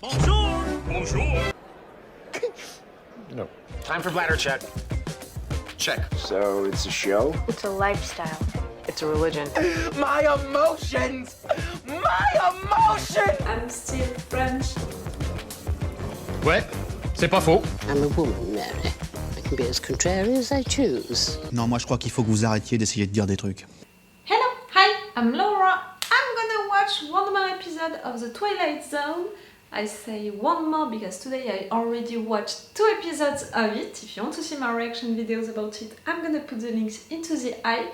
Bonjour! Bonjour! No. Time for bladder check. Check. So it's a show? It's a lifestyle. It's a religion. My emotions! My emotions! I'm still French. Ouais, c'est pas faux. I'm a woman, Mary. I can be as contrary as I choose. Non, moi je crois qu'il faut que vous arrêtiez d'essayer de dire des trucs. Hello, hi, I'm Laura. I'm gonna watch one more episode of the Twilight Zone. I say one more because today I already watched 2 episodes of it. If you want to see my reaction videos about it, I'm gonna put the links into the eye.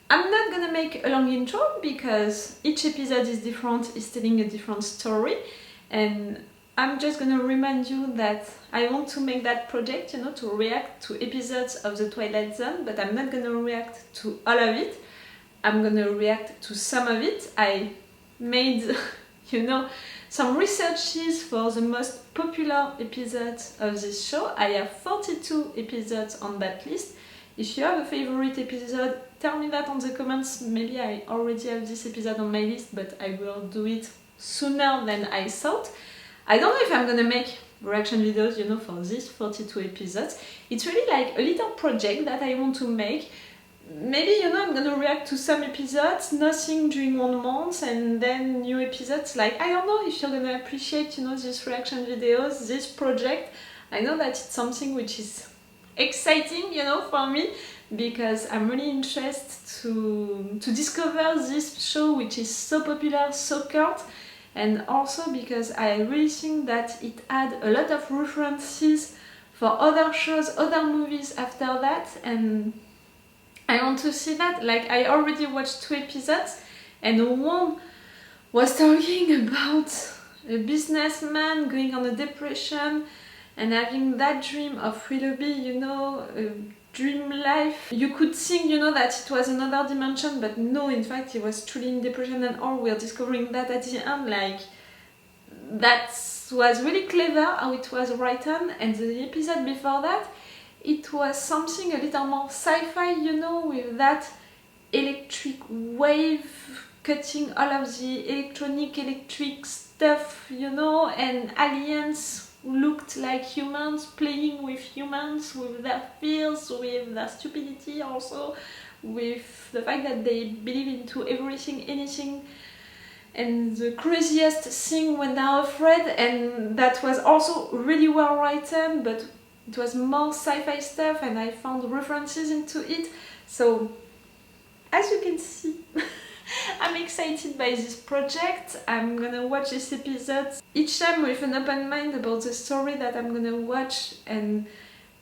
I'm not gonna make a long intro because each episode is different, is telling a different story, and I'm just gonna remind you that I want to make that project, you know, to react to episodes of the Twilight Zone, but I'm not gonna react to all of it. I'm gonna react to some of it. I made, you know, some researches for the most popular episodes of this show. I have 42 episodes on that list. If you have a favorite episode, tell me that on the comments. Maybe I already have this episode on my list, but I will do it sooner than I thought. I don't know if I'm gonna make reaction videos, you know, for these 42 episodes. It's really like a little project that I want to make. Maybe, you know, I'm gonna react to some episodes, nothing during 1 month, and then new episodes. Like, I don't know if you're gonna appreciate, you know, these reaction videos, this project. I know that it's something which is exciting, you know, for me, because I'm really interested to discover this show which is so popular, so cult, and also because I really think that it had a lot of references for other shows, other movies after that, and I want to see that. Like, I already watched 2 episodes, and one was talking about a businessman going on a depression and having that dream of Willoughby, you know, a dream life. You could think, you know, that it was another dimension, but no, in fact, he was truly in depression and all. We're discovering that at the end. Like, that was really clever how it was written, and the episode before that, it was something a little more sci-fi, you know, with that electric wave cutting all of the electric stuff, you know, and aliens who looked like humans, playing with humans, with their fears, with their stupidity also, with the fact that they believe into everything, anything, and the craziest thing when they're afraid, and that was also really well written, but it was more sci-fi stuff, and I found references into it. So, as you can see, I'm excited by this project. I'm gonna watch this episode each time with an open mind about the story that I'm gonna watch, and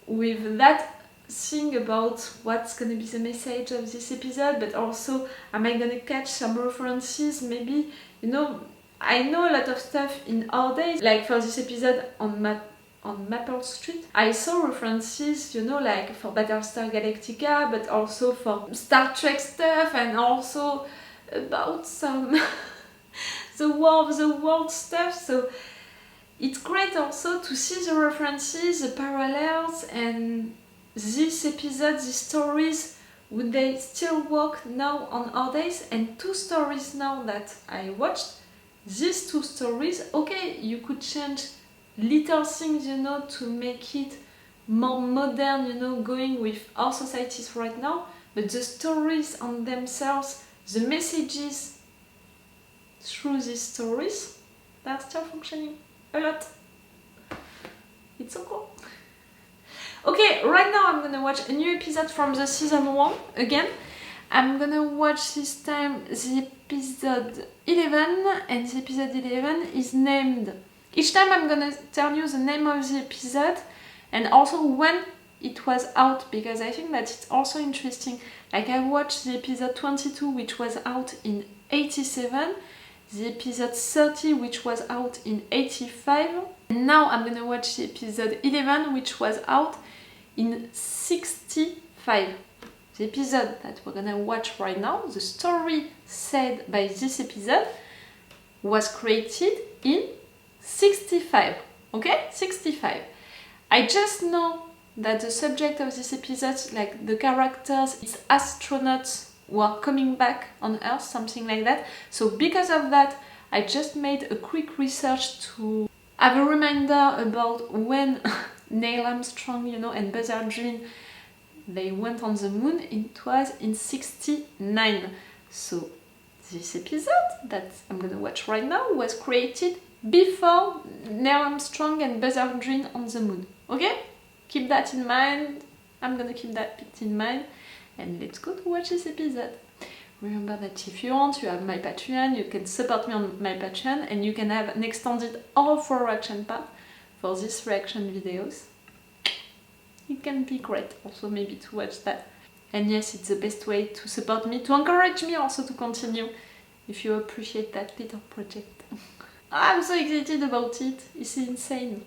with that thing about what's gonna be the message of this episode, but also am I gonna catch some references, maybe, you know, I know a lot of stuff in our days, like for this episode on Maple Street, I saw references, you know, like for Battlestar Galactica, but also for Star Trek stuff, and also about some the War of the World stuff. So it's great also to see the references, the parallels, and this episode, these stories, would they still work now on our days? And 2 stories now that I watched, these 2 stories, okay, you could change little things, you know, to make it more modern, you know, going with our societies right now, but the stories on themselves, the messages through these stories, they're still functioning a lot. It's so cool. Okay, right now I'm gonna watch a new episode from the season 1 again. I'm gonna watch this time the episode 11, and the episode 11 is named... Each time I'm gonna tell you the name of the episode and also when it was out, because I think that it's also interesting. Like, I watched the episode 22, which was out in 87, the episode 30, which was out in 85, and now I'm gonna watch the episode 11, which was out in 65. The episode that we're gonna watch right now, the story said by this episode, was created in 65, okay? 65. I just know that the subject of this episode, like the characters, it's astronauts who are coming back on Earth, something like that. So because of that, I just made a quick research to have a reminder about when Neil Armstrong, you know, and Buzz Aldrin, they went on the moon. It was in '69. So this episode that I'm gonna watch right now was created before Neil Armstrong and Buzz Aldrin on the moon. Okay? Keep that in mind. I'm gonna keep that bit in mind. And let's go to watch this episode. Remember that if you want, you have my Patreon, you can support me on my Patreon, and you can have an extended all-4 reaction part for these reaction videos. It can be great also maybe to watch that. And yes, it's the best way to support me, to encourage me also to continue, if you appreciate that little project. I'm so excited about it, it's insane.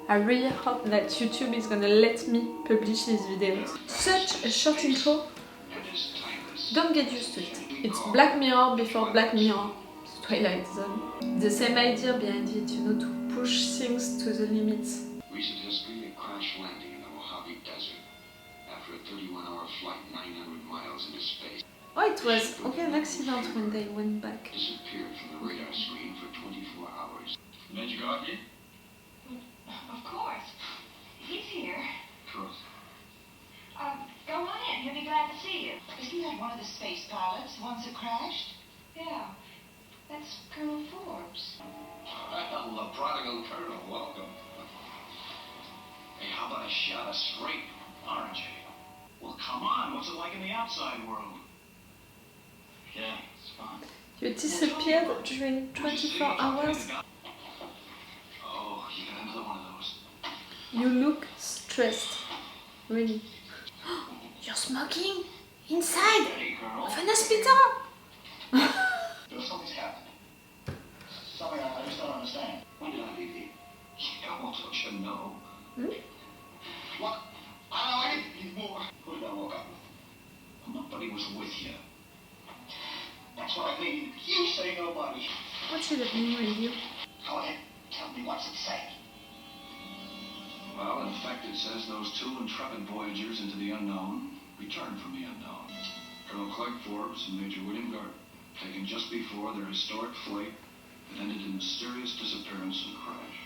I really hope that YouTube is gonna let me publish these videos. Such a short intro. Don't get used to it. It's Black Mirror before Black Mirror. It's Twilight Zone. The same idea behind it, you know, to push things to the limits. Recent history, a crash landing in the Mojave Desert. After a 31-hour flight 900 miles into space. Oh, it was an accident when they went back. Disappeared from the radar screen for 24 hours. Did you got me? Of course. He's here. Truth. Go on in. He'll be glad to see you. Isn't that one of the space pilots, the ones that crashed? Yeah. That's Colonel Forbes. Well, the prodigal colonel, welcome. Hey, how about a shot of straight, orange ale? Well, come on, what's it like in the outside world? Yeah, it's fine. You disappeared during 24 hours. Oh, you got another one of those. You look stressed. Really. You're smoking? Inside? Hey, girl. Of an hospital? Something's happened. Something I just don't understand. When did I leave you? Yeah, well, don't you know? What? I don't know anything more. Who did I walk up with? Nobody was with you. That's what I mean. You say nobody. What's it mean radio? Go ahead. Tell me what's it say. Well, in fact, it says those 2 intrepid voyagers into the unknown returned from the unknown. Colonel Clark Forbes and Major William Gardner, taken just before their historic flight that ended in mysterious disappearance and crash.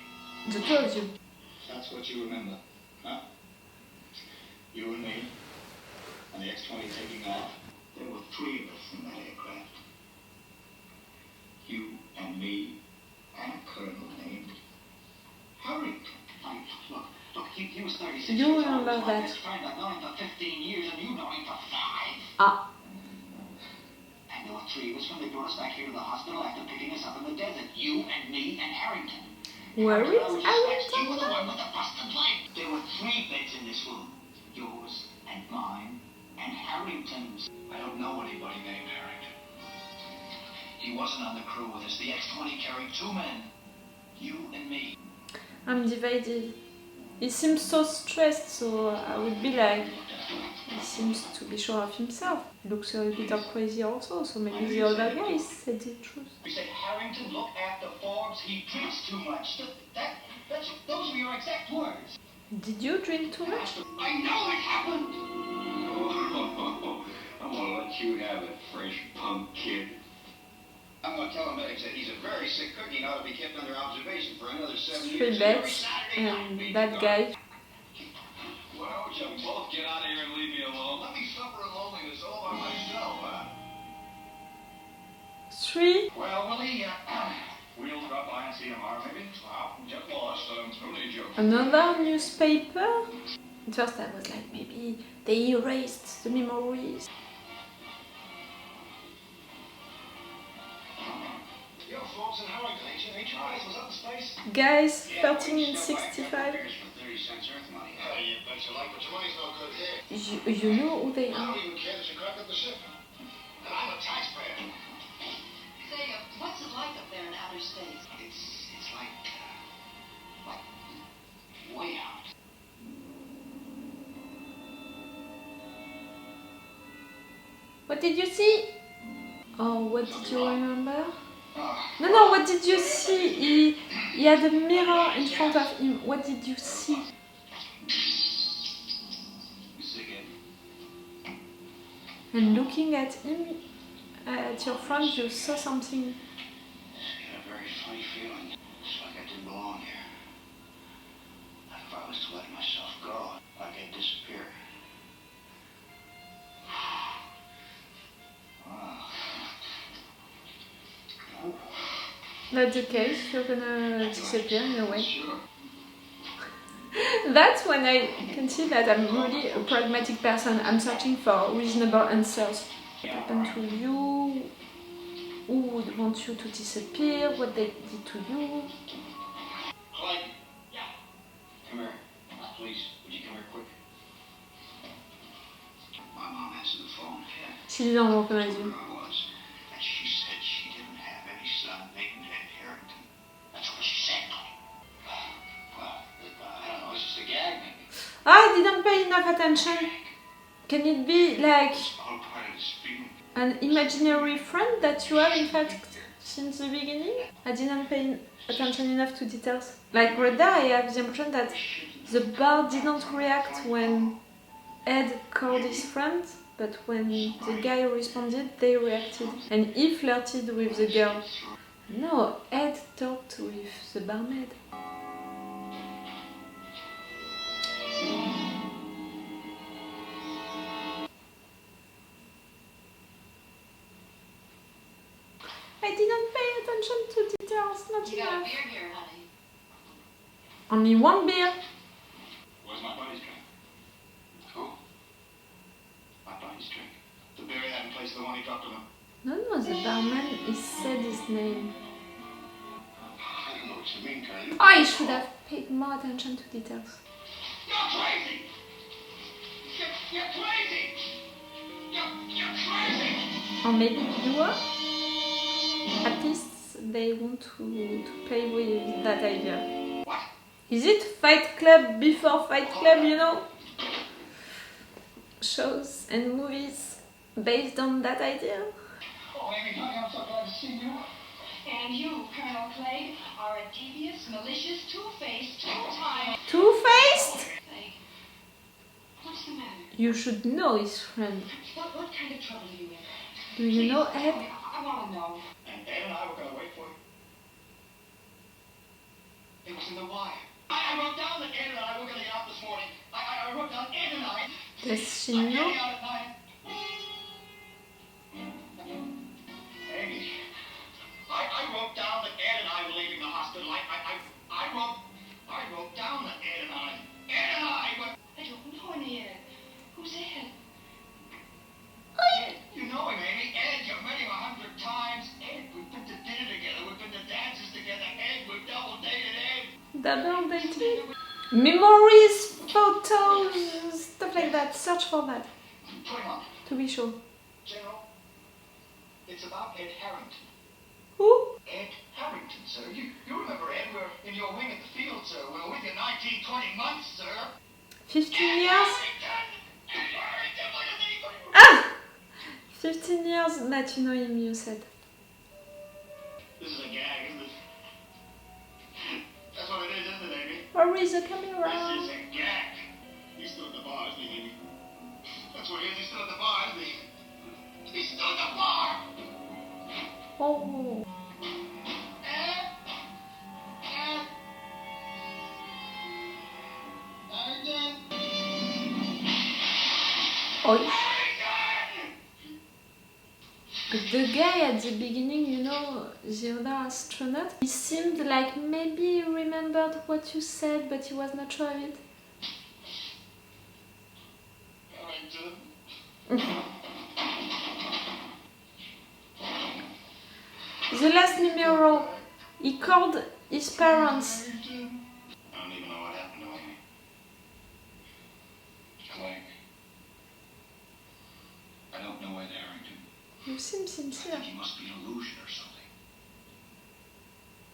The two of you. That's what you remember, huh? You and me, and the X-20 taking off. There were 3 of us in that aircraft. You and me, and a colonel named Harrington. Look, he was 36 You years old. remember He was my that. best friend. I've known him for 15 years, and you know him for 5. Ah. And there were 3 of us when they brought us back here to the hospital after picking us up in the desert. You and me and Harrington. Where is You were the Harrington? one with the busted leg. There were 3 beds in this room. Yours and mine and Harrington's. I don't know anybody named Harrington. He wasn't on the crew with us. The X-20 carried 2 men. You and me. I'm divided. He seems so stressed, so I would be like, he seems to be sure of himself. He looks a bit crazy also, so maybe the other guy said the truth. We said Harrington looked after Forbes. He drinks too much. Those were your exact words. Did you drink too much? I know it happened. Oh, I'm gonna let you have it, fresh punk kid. I'm gonna tell the medics that he's a very sick cookie and ought to be kept under observation for another 7 years. 3 beds, and that guy. Why don't you both get out of here and leave me alone? Let me suffer in loneliness all by myself, huh? 3. Well, Willie, we'll drop by and see tomorrow, maybe? Well, get lost. Who needs you? Another newspaper? At first I was like, maybe they erased the memories. Yo, Forbes and Harrington, ain't your eyes was up in space? Guys, 1365. Hey, you bet you like, but your money's no good here. You know who they I are. don't even care that you cracked up the ship. And I'm a taxpayer. Say, what's it like up there in outer space? It's like way out. What did you see? Oh, what did you remember? No, what did you see? He had a mirror in front of him. What did you see? And looking at him, at your front, you saw something. I got a very funny feeling. It's like I didn't belong here. That's the case, you're gonna disappear in a way. That's when I can see that I'm really a pragmatic person. I'm searching for reasonable answers. What happened to you? Who would want you to disappear? What they did to you? Clyde. Yeah. Come here. Please, would you come here quick? My mom answered the phone. Si on le reconnaît. I was. And she said she didn't have any son named Ed Harrington. That's what she said. Well, I don't know, it's just a gag maybe. I didn't pay enough attention. Can it be like It's all part of this feeling. an imaginary friend that you have in fact since the beginning? I didn't pay attention enough to details. Like right there I have the impression that the bar didn't react when Ed called his friend, but when the guy responded, they reacted. And he flirted with the girl. No, Ed talked with the barmaid. I didn't pay attention to details, not You got a enough. beer here, honey. Only one beer. Where's my buddy's drink? Who? My buddy's drink. The beer he had in place of the one he dropped on him. No, the barman, he said his name. I don't know what you mean, Colonel. I should have paid more attention to details. You're crazy! You're crazy! You're crazy! Or maybe you are? At least they want to play with that idea. What? Is it Fight Club before Fight Club, you know? Shows and movies based on that idea? Oh, Amy, honey, I'm so glad to see you. And you, Colonel Clegg, are a devious, malicious, two-faced, two-time... Two-faced? Clegg, what's the matter? You should know his friend. What kind of trouble are you in? Do you know Ed? I want to know. And Ed and I were going to wait for you. It was in the wire. I wrote down that Ed and I were going to get out this morning. I wrote down Ed and I. Does she I know? getting out at 9. Amy, I wrote down that Ed and I were leaving the hospital. I wrote down that Ed and I were... I don't know any Ed. Who's Ed? Ed, you know him, Amy. Ed, you've met him 100 times. Ed, we've been to dinner together. We've been to dances together. Ed, we've double dated Ed. Double dating? Memories, photos, stuff like that. Search for that, Put him on. to be sure. General, it's about Ed Harrington. Who? Ed Harrington, sir. You remember Ed? We're in your wing at the field, sir. We're with you 19, 20 months, sir. 15 years? Harrington! Ed Harrington, what is he? Ah! 15 years that you know him, you said. This is a gag, isn't it? That's what it is, isn't it, Amy? Where is the This camera? is a gag. He's still at the bar, isn't he, Amy? That's what he is. He's still at the bar, isn't he? He's still at the bar! Oh. Ed? Harrington? Oh. But the guy at the beginning, you know, the other astronaut, he seemed like maybe he remembered what you said, but he was not sure of it. Harrington? The last numero, he called his parents. I don't even know what happened to Amy. Clegg. I don't know Ed Harrington. You seem I sincere. think he must be an illusion or something.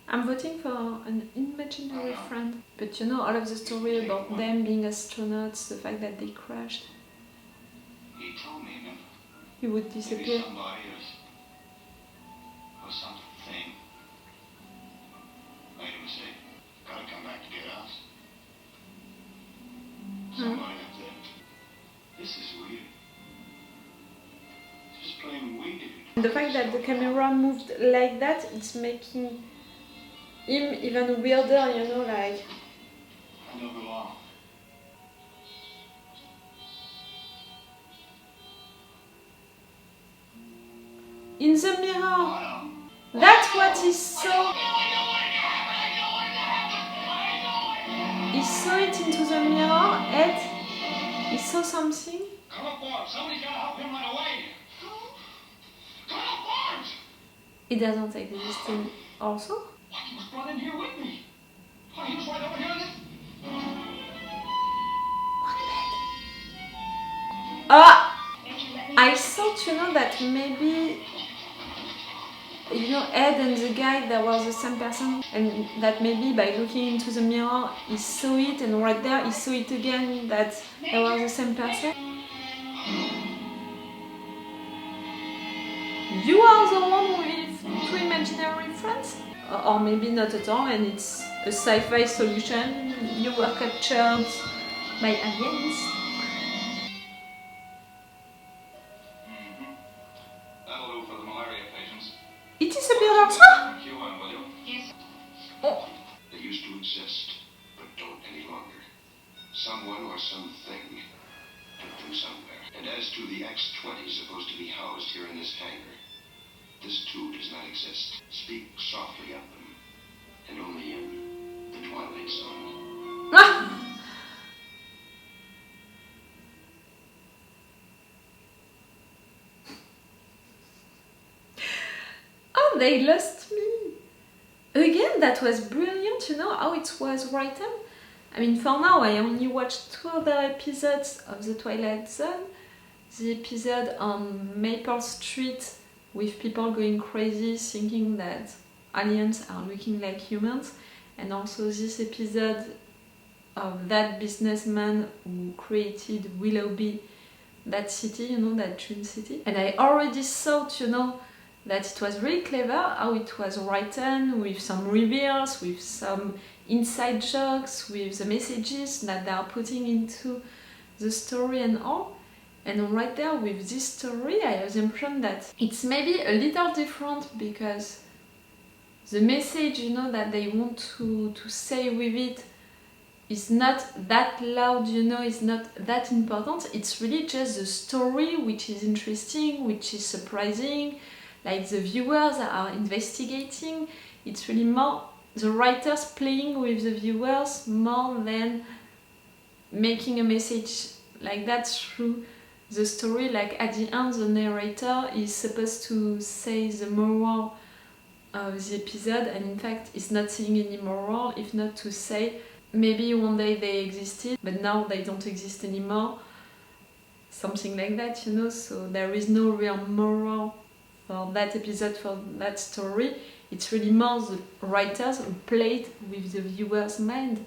I'm voting for an imaginary friend. But you know, all of the story about them being astronauts, the fact that they crashed, He told me, remember? he would Maybe disappear. somebody or something made him say, gotta come back to get us. Somebody up there. This is weird. Just plain weird. The fact that the camera moved like that, it's making him even weirder, you know, like... I don't belong. In the mirror! Oh, no. That's what he saw. He saw it into the mirror and he saw something. Come up, Bob. Somebody's got to help him run away. Come up, Bob. It doesn't exist in also. Why, he was brought in here with me. Why, he was right over here in this... I thought, that maybe, Ed and the guy, that was the same person, and that maybe by looking into the mirror, he saw it, and right there, he saw it again, that they were the same person. You are the one with two imaginary friends? Or maybe not at all, and it's a sci-fi solution. You were captured by aliens. That'll do for the malaria patients. It is a beard also? Take you on, will you? Yes. Oh. They used to exist, but don't any longer. Someone or something took them somewhere. And as to the X-20 supposed to be housed here in this hangar, this too does not exist. Speak softly of them, and only in the Twilight Zone. Oh, they lost me. Again, that was brilliant, how it was written. I mean, for now, I only watched 2 other episodes of The Twilight Zone. The episode on Maple Street with people going crazy thinking that aliens are looking like humans, and also this episode of that businessman who created Willoughby, that city, that dream city. And I already thought, that it was really clever how it was written, with some reveals, with some inside jokes, with the messages that they are putting into the story and all. And right there with this story, I have the impression that it's maybe a little different because the message, that they want to say with it is not that loud, is not that important. It's really just the story which is interesting, which is surprising, like the viewers are investigating. It's really more the writers playing with the viewers more than making a message like that through the story. Like at the end, the narrator is supposed to say the moral of the episode, and in fact is not saying any moral, if not to say maybe one day they existed but now they don't exist anymore, something like that, so there is no real moral for that episode, for that story. It's really more the writers who played with the viewer's mind.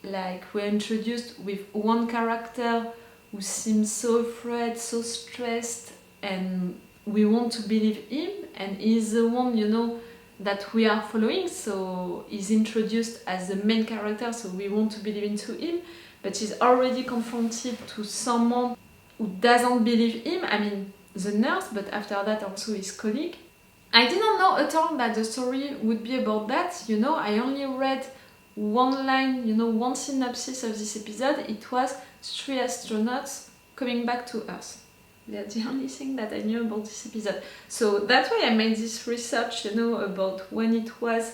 Like we're introduced with one character who seems so afraid, so stressed, and we want to believe him, and he's the one, that we are following, so he's introduced as the main character, so we want to believe into him, but he's already confronted to someone who doesn't believe him, I mean, the nurse, but after that also his colleague. I didn't know at all that the story would be about that, I only read one line, one synopsis of this episode. It was 3 astronauts coming back to Earth. That's the only thing that I knew about this episode. So that's why I made this research, about when it was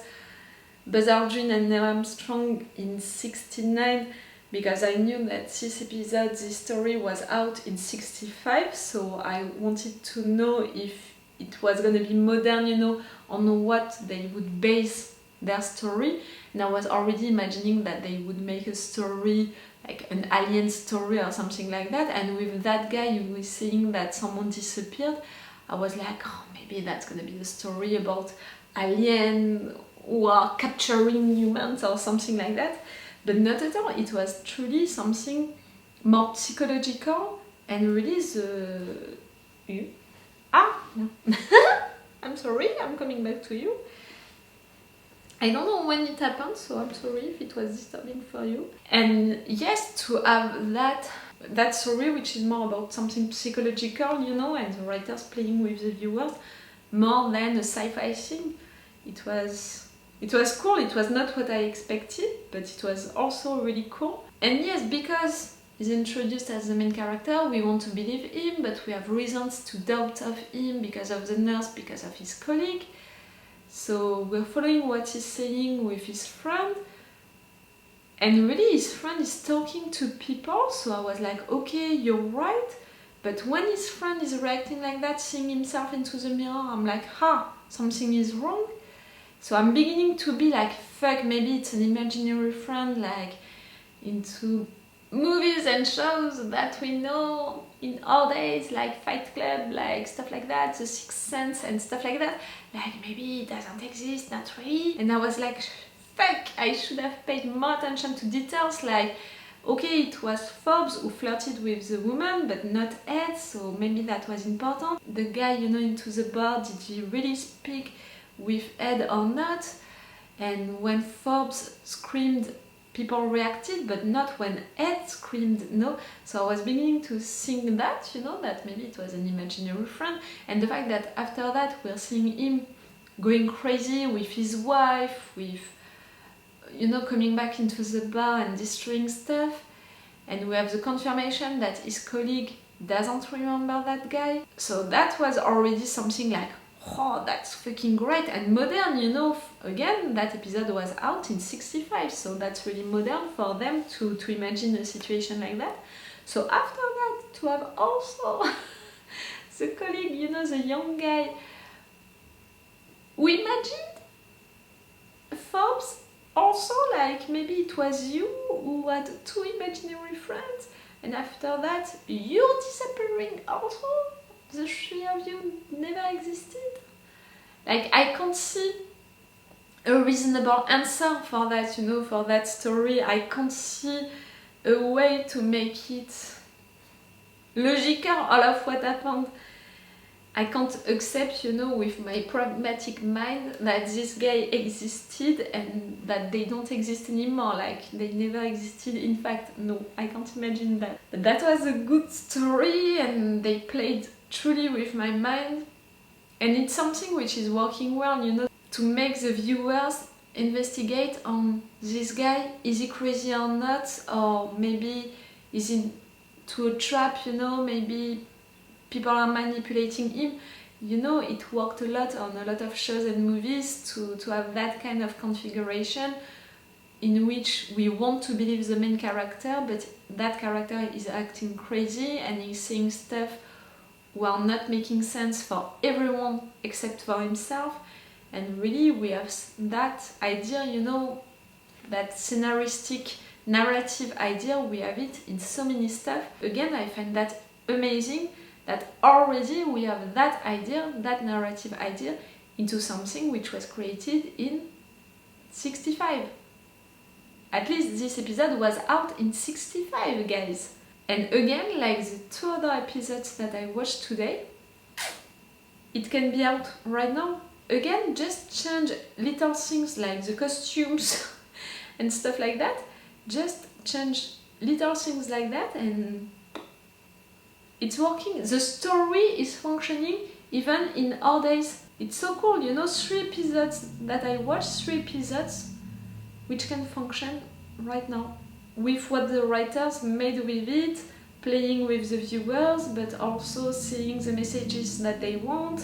Buzz Aldrin and Neil Armstrong in '69, because I knew that this episode, this story was out in '65, so I wanted to know if it was going to be modern, on what they would base their story. And I was already imagining that they would make a story like an alien story or something like that, and with that guy who was saying that someone disappeared, I was like, oh, maybe that's gonna be the story about alien who are capturing humans or something like that, but not at all. It was truly something more psychological, and really no. I'm sorry, I'm coming back to you. I don't know when it happened, so I'm sorry if it was disturbing for you. And yes, to have that story, which is more about something psychological, and the writers playing with the viewers, more than a sci-fi thing. It was cool. It was not what I expected, but it was also really cool. And yes, because he's introduced as the main character, we want to believe him, but we have reasons to doubt of him because of the nurse, because of his colleague. So we're following what he's saying with his friend, and really his friend is talking to people, so I was like, okay, you're right. But when his friend is reacting like that, seeing himself into the mirror, I'm like, something is wrong. So I'm beginning to be like, fuck, maybe it's an imaginary friend, like into movies and shows that we know in our days, like Fight Club, like stuff like that, The Sixth Sense and stuff like that. Like maybe it doesn't exist, not really. And I was like, fuck, I should have paid more attention to details, like, okay, it was Forbes who flirted with the woman, but not Ed, so maybe that was important. The guy, you know, into the bar, did he really speak with Ed or not? And when Forbes screamed, people reacted, but not when Ed screamed no. So I was beginning to think that, you know, that maybe it was an imaginary friend. And the fact that after that we're seeing him going crazy with his wife, with, you know, coming back into the bar and destroying stuff. And we have the confirmation that his colleague doesn't remember that guy. So that was already something like, oh, that's fucking great and modern, you know. Again, that episode was out in 65, so that's really modern for them to imagine a situation like that. So after that, to have also the colleague, you know, the young guy, we imagined Forbes also, like maybe it was you who had two imaginary friends, and after that you're disappearing also. The three of you never existed. Like, I can't see a reasonable answer for that, you know, for that story. I can't see a way to make it logical, all of what happened. I can't accept, you know, with my pragmatic mind that this guy existed and that they don't exist anymore, like they never existed. In fact, no, I can't imagine that. But that was a good story and they played truly with my mind, and it's something which is working well, you know, to make the viewers investigate on this guy. Is he crazy or not? Or maybe is he into a trap, you know, maybe people are manipulating him. You know, it worked a lot on a lot of shows and movies to have that kind of configuration in which we want to believe the main character, but that character is acting crazy and he's saying stuff who are not making sense for everyone except for himself. And really we have that idea, you know, that scenaristic narrative idea, we have it in so many stuff. Again, I find that amazing that already we have that idea, that narrative idea, into something which was created in 65. At least this episode was out in 65, guys. And again, like the two other episodes that I watched today, it can be out right now. Again, just change little things like the costumes and stuff like that. Just change little things like that and it's working. The story is functioning even in our days. It's so cool, you know, 3 episodes that I watched, 3 episodes which can function right now with what the writers made with it, playing with the viewers, but also seeing the messages that they want.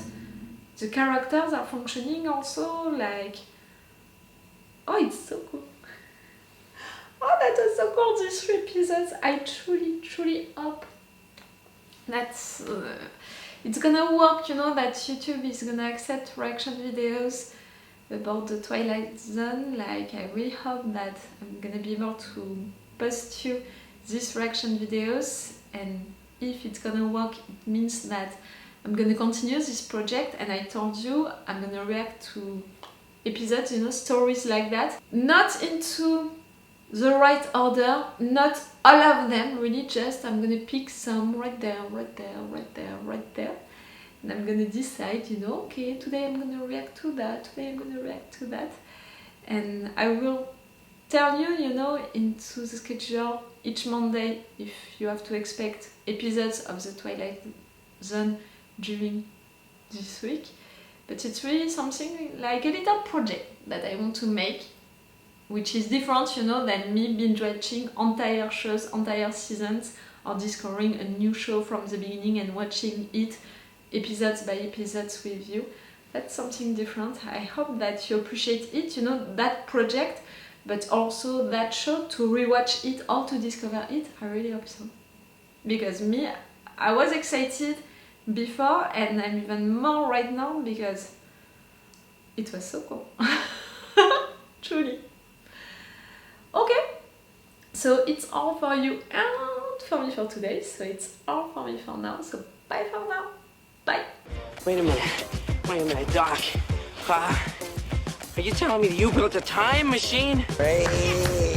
The characters are functioning also, like, oh, it's so cool. Oh, that was so cool, these 3 episodes. I truly hope that it's gonna work, you know, that YouTube is gonna accept reaction videos about the Twilight Zone. Like, I really hope that I'm gonna be able to post you these reaction videos, and if it's gonna work, it means that I'm gonna continue this project. And I told you I'm gonna react to episodes, you know, stories like that, not into the right order, not all of them, really, just I'm gonna pick some right there, and I'm gonna decide, you know, okay, today I'm gonna react to that, today I'm gonna react to that, and I will tell you, you know, into the schedule each Monday if you have to expect episodes of the Twilight Zone during this week. But it's really something like a little project that I want to make, which is different, you know, than me binge watching entire shows, entire seasons, or discovering a new show from the beginning and watching it episodes by episodes with you. That's something different. I hope that you appreciate it, you know, that project, but also that show, to rewatch it or to discover it. I really hope so. Because me, I was excited before and I'm even more right now because it was so cool. Truly. Okay, so it's all for you and for me for today. So it's all for me for now. So bye for now. Bye. Wait a minute, Doc. Are you telling me that you built a time machine? Hey.